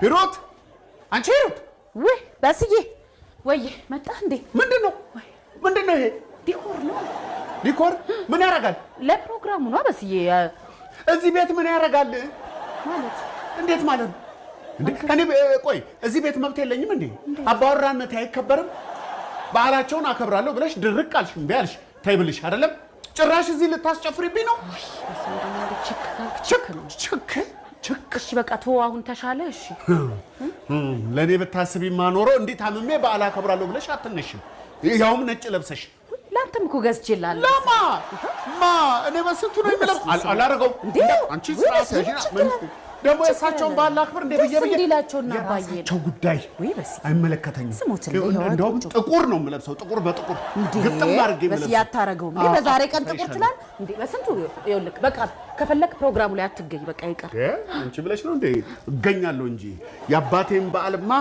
ሂሩት አንቺ ሂሩት ወይ በስዬ ወይ መጣ እንዴ ምንድነው ይሄ ዲኮር ነው ዲኮር ምን ያረጋል ለፕሮግራሙ ነው በስዬ እዚህ ቤት ምን ያረጋል ማለት እንዴት ማለት እንዴ እኔ ቆይ እዚህ ቤት መብት የለኝም እንዴ አባወራነት አይከበርም ባህላቸውን አከብራለሁ ብለሽ ድርቅ አልሽ እንዴ አልሽ ታይብልሽ አይደለም ጭራሽ እዚህ ልታስጨፍሪብኝ ነው ችክ እሺ በቃ ተው አሁን ተሻለ እሺ ለኔ በታስቢ ማኖሮ እንዴት አምሜ በዓል አከብራለሁ ብለሽ አትነሽም ያውም ነጭ ለብሰሽ ላንተም እኮ ገዝቼልሃለሁ ለማ እኔ በስንቱ ነው የሚለብ አላረገው አንቺ ስራሽ ደግሞ የሳቸውን ባህል አክብር እንደ እንዲላቸውና አባዬ ነው ጉዳይ አይመለከተኝም እንደውም ጥቁር ነው የምለብሰው ጥቁር በጥቁር ግጥም አድርጌ በስ ያታረገው እንዴ በዛሬ ቀን ጥቁር ትላል እንዴ በስንቱ ይኸውልህ በቃ ከፈለክ ፕሮግራሙ ላይ አትገኝ በቃ ይቀር አንቺ ብለሽ ነው እንዴ እገኛለሁ እንጂ የአባቴን በዓልማ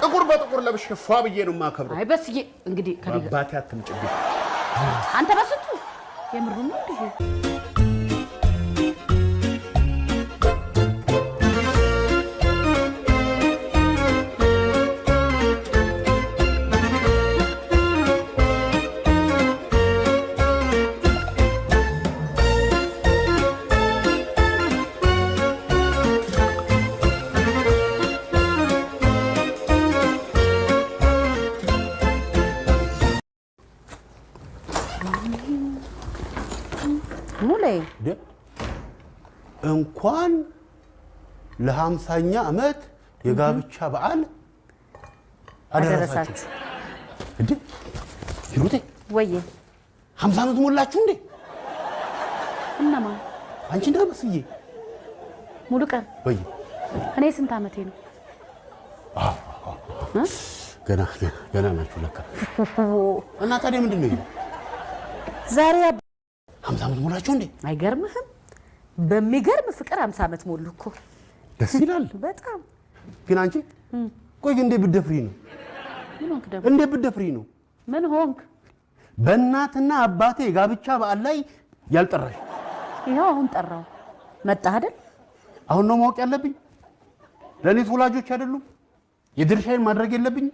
ጥቁር በጥቁር ለብሼ ፏ ብዬ ነው የማከብረው አይ በስዬ እንግዲህ አባቴ አትምጭብኝ አንተ በስንቱ የምሩን ነው እንዴ እንኳን ለ50ኛ ዓመት የጋብቻ በዓል አደረሳችሁ እንዴ ሂሩቴ ወዬ 50 ዓመት ሞላችሁ እንዴ እናማ አንቺ እንደ በስዬ ሙሉ ቀን ወዬ እኔ ስንት ዓመቴ ነው ገና ናችሁ ለካ እና ታዲያ ምንድነው ዛሬ 50 ዓመት ሞላችሁ እንዴ አይገርምህም በሚገርም ፍቅር 50 ዓመት ሞሉ እኮ ደስ ይላል በጣም ግን አንቺ ቆይ እንዴ ብትደፍሪ ነው ምን ሆንክ ደግሞ እንዴ ብትደፍሪ ነው ምን ሆንክ በእናትና አባቴ ጋብቻ በዓል ላይ ያልጠራሽ ይሄው አሁን ጠራው መጣ አይደል አሁን ነው ማወቅ ያለብኝ ለኔ ወላጆች አይደሉም የድርሻዬን ማድረግ የለብኝ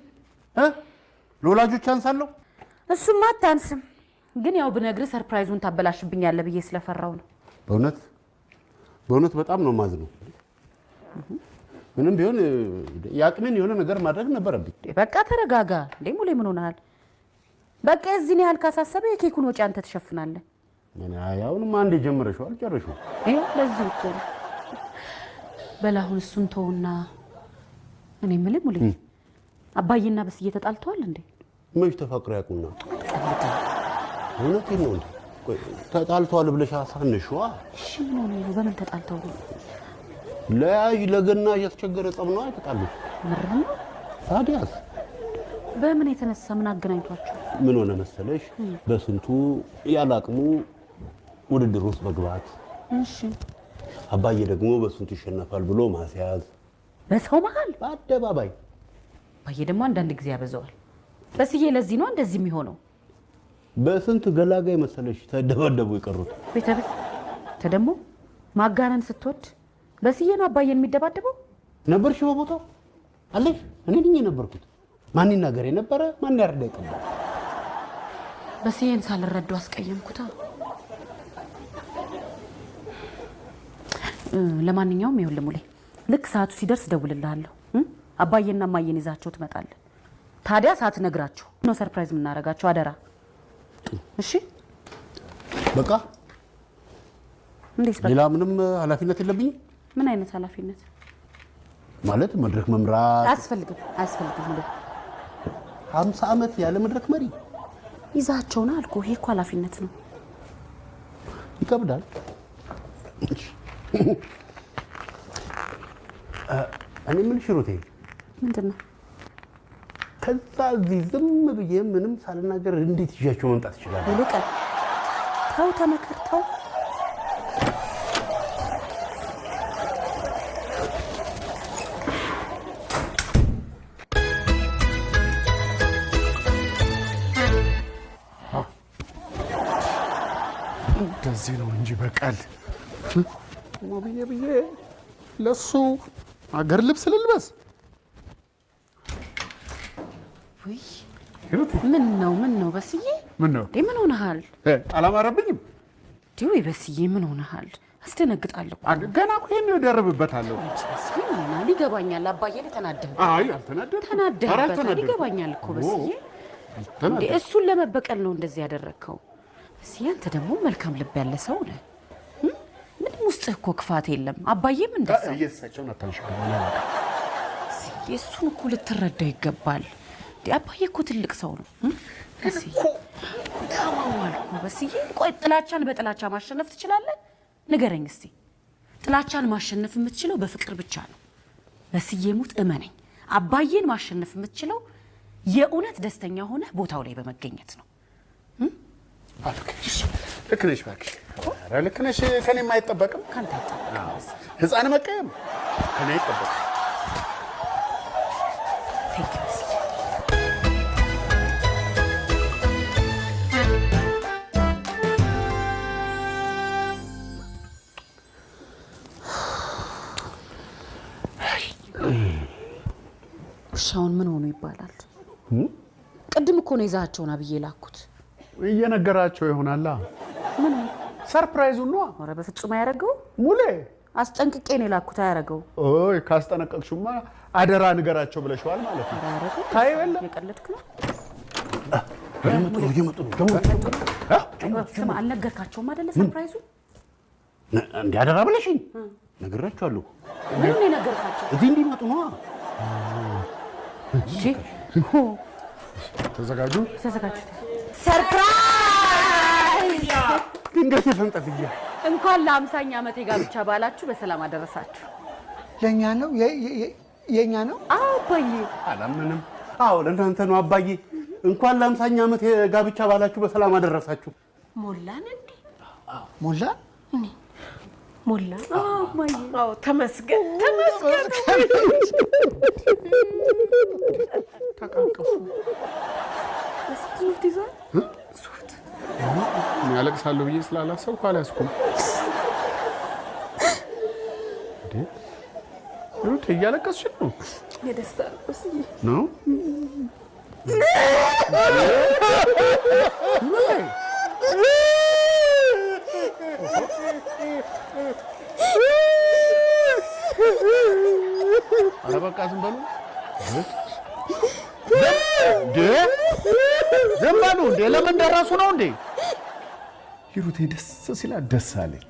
ለወላጆች አንሳለሁ እሱማ አታንስም ግን ያው ብነግርህ ሰርፕራይዙን ታበላሽብኛለህ ብዬ ስለፈራው ነው በእውነት በጣም ነው ማዝነው ምንም ቢሆን ያቅሜን የሆነ ነገር ማድረግ ነበረብኝ በቃ ተረጋጋ እንዴ ሙሌ ምን ሆነሃል በቃ እዚህ ነው ያልካሳሰበ የኬኩን ወጪ አንተ ተሸፍናለህ ያውንም አንዴ ጀመረሽው አልጨረሽው ይሄ ለዚህ እኮ በላሁን እሱን ተውና እኔ ምንም ሙሌ አባዬና በስዬ ተጣልተዋል እንዴ መች ተፋቅረው ያቁና እውነቴን ነው እንዴ ተጣልተዋል ብለሽ አሳነሽዋ እሺ ምን ነው በምን ተጣልተው ለገና ያስቸገረ ጸብ ነው አይተጣሉት ምንም ታዲያስ በምን የተነሳ ምን አገናኝቷቸው ምን ሆነ መሰለሽ በስንቱ ያላቅሙ ውድድር ውስጥ መግባት እሺ አባዬ ደግሞ በስንቱ ይሸነፋል ብሎ ማስያዝ በሰው መሃል በአደባባይ አባዬ ደግሞ አንዳንድ ጊዜ ያበዛዋል በስዬ ለዚህ ነው እንደዚህ የሚሆነው በስንት ገላጋይ መሰለሽ ተደበደቡ ይቀሩት ቤተቤት ተደሞ ማጋነን ስትወድ በስዬ ነው አባዬን የሚደባደበው ነበርሽ በቦታው አለሽ እኔ ነኝ የነበርኩት ማን ይናገር የነበረ ማን ያርዳ ይቀበል በስዬን ሳልረዳው አስቀየምኩታ ለማንኛውም ይኸውልህ ሙሌ ልክ ሰዓቱ ሲደርስ ደውልልሃለሁ አባዬና ማየን ይዛቸው ትመጣለህ ታዲያ ሰዓት ነግራቸው ነው ሰርፕራይዝ የምናረጋቸው አደራ እሺ በቃ እንዴት ሌላ ምንም ኃላፊነት የለብኝ ምን አይነት ኃላፊነት ማለት መድረክ መምራት አያስፈልግም 50 ዓመት ያለ መድረክ መሪ ይዛቸውና አልኩ ይሄ እኮ ኃላፊነት ነው ይከብዳል እኔ ምን ሽሮቴ ምንድነው ከዛ ዝም ብዬ ምንም ሳልናገር እንዴት ይያቸው መምጣት ይችላል ልቀ ታው ተመከርታው እንደዚህ ነው እንጂ በቃል ብዬ ለሱ አገር ልብስ ልልበስ? ወይ ምን ነው በስዬ? ምን ነው ምን ሆነሃል? አላማረብኝም? ወይ በስዬ ምን ሆነሃል? አስደነግጣለሁ። ገና እኮ ይሄን ይደርብበታለሁ። ይገባኛል። አባዬ ተናደህ? አይ አልተናደድኩም። ተናደህበታል። ይገባኛል እኮ በስዬ። እሱን ለመበቀል ነው እንደዚህ ያደረግከው። በስዬ አንተ ደግሞ መልካም ልብ ያለ ሰው ነህ። ምንም ውስጥህ እኮ ክፋት የለም። አባዬም እንደዛ። እየሳቸውን አታንሽገኝ። እሱን እኮ ልትረዳው ይገባል። አባዬ እኮ ትልቅ ሰው ነው። በስዬ ታማዋልኩ። በስዬ ቆይ ጥላቻን በጥላቻ ማሸነፍ ትችላለህ? ንገረኝ እስቲ። ጥላቻን ማሸነፍ የምትችለው በፍቅር ብቻ ነው። በስዬ ሙት እመነኝ። አባዬን ማሸነፍ የምትችለው የእውነት ደስተኛ ሆነ ቦታው ላይ በመገኘት ነው። ልክ ነሽ እባክሽ። ኧረ ልክ ነሽ። ከኔም አይጠበቅም። ካንተ አይጠበቅም። ህፃን መቀየም ከኔ አይጠበቅም። ውሻውን ምን ሆኖ ይባላል? ቅድም እኮ ነው ይዛቸውና ብዬ ላኩት። እየነገራቸው ይሆናላ። ምን ሰርፕራይዙ ነው? ኧረ በፍጹም አያረገው። ሙሌ አስጠንቅቄ ነው ላኩት። አያረገው። ኦይ ካስጠነቀቅሽማ አደራ ንገራቸው ብለሽዋል ማለት ነው። አያረገው። ታይበለ የቀለድክ ነው። የመጡ ስማ አልነገርካቸውም አይደለ? ሰርፕራይዙ እንዴ አደራ ብለሽኝ ነግራቸዋለሁ። ምን ነው የነገርካቸው? እዚህ እንዲመጡ ነው። ተዘጋጁ። ሰርፕራይዝ! ድንገት ተንጠልጥያ እንኳን ለ50ኛ ዓመት የጋብቻ በዓላችሁ በሰላም አደረሳችሁ። ለኛ ነው የኛ ነው። አዎ አባዬ። አላምንም። አዎ ለእናንተ ነው አባዬ። እንኳን ለ50ኛ ዓመት የጋብቻ በዓላችሁ በሰላም አደረሳችሁ። ሞላን እንዴ? ሞላ ሞላ። አባዬ። አዎ ተመስገን ተመስገን። ተቃቀፉ። ሶፍት ይዟል። ሶፍት ያለቅሳለሁ ብዬ ስላላሰብኩ አልያዝኩም። ሩት እያለቀስሽ ነው? የደስታ ነው ነው። ኧረ በቃ ዝም በሉ። ዝም በሉ እንዴ! ለምን ደረሱ ነው እንዴ? ሂሩቴ ደስ ሲላት ደስ አለኝ።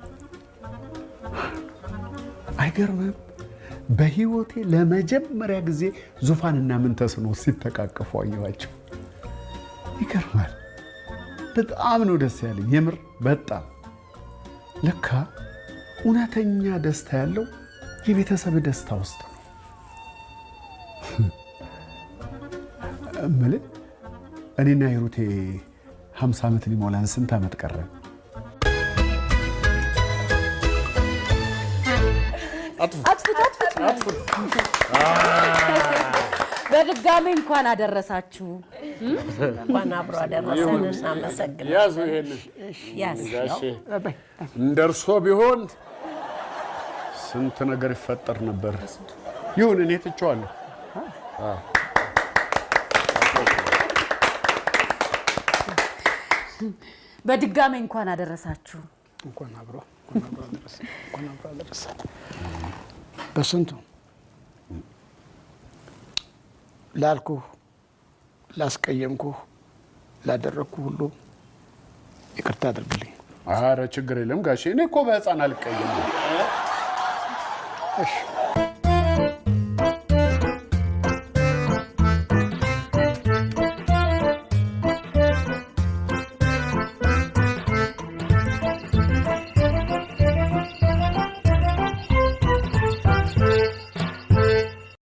አይገርምም? በህይወቴ ለመጀመሪያ ጊዜ ዙፋንና ምንተስኖ ሲተቃቀፉ አየኋቸው። ይገርማል። በጣም ነው ደስ ያለኝ። የምር በጣም ለካ እውነተኛ ደስታ ያለው የቤተሰብ ደስታ ውስጥ ነው። እምልህ እኔና ሂሩቴ 50 ዓመት ሊሞላን ስንት ዓመት ቀረን? በድጋሚ እንኳን አደረሳችሁ። እንኳን አብሮ አደረሰን። እናመሰግናለን። ያዙ ይሄን ያዝ እንደ እርሶ ቢሆን ስንት ነገር ይፈጠር ነበር። ይሁን እኔ ትቼዋለሁ። በድጋሚ እንኳን አደረሳችሁ። እንኳን አብሮ አደረሰን። በስንቱ ላልኩህ ላስቀየምኩህ ላደረግኩህ ሁሉ ይቅርታ አድርግልኝ። ኧረ ችግር የለም ጋሼ። እኔ እኮ በህፃን አልቀየምም። እሺ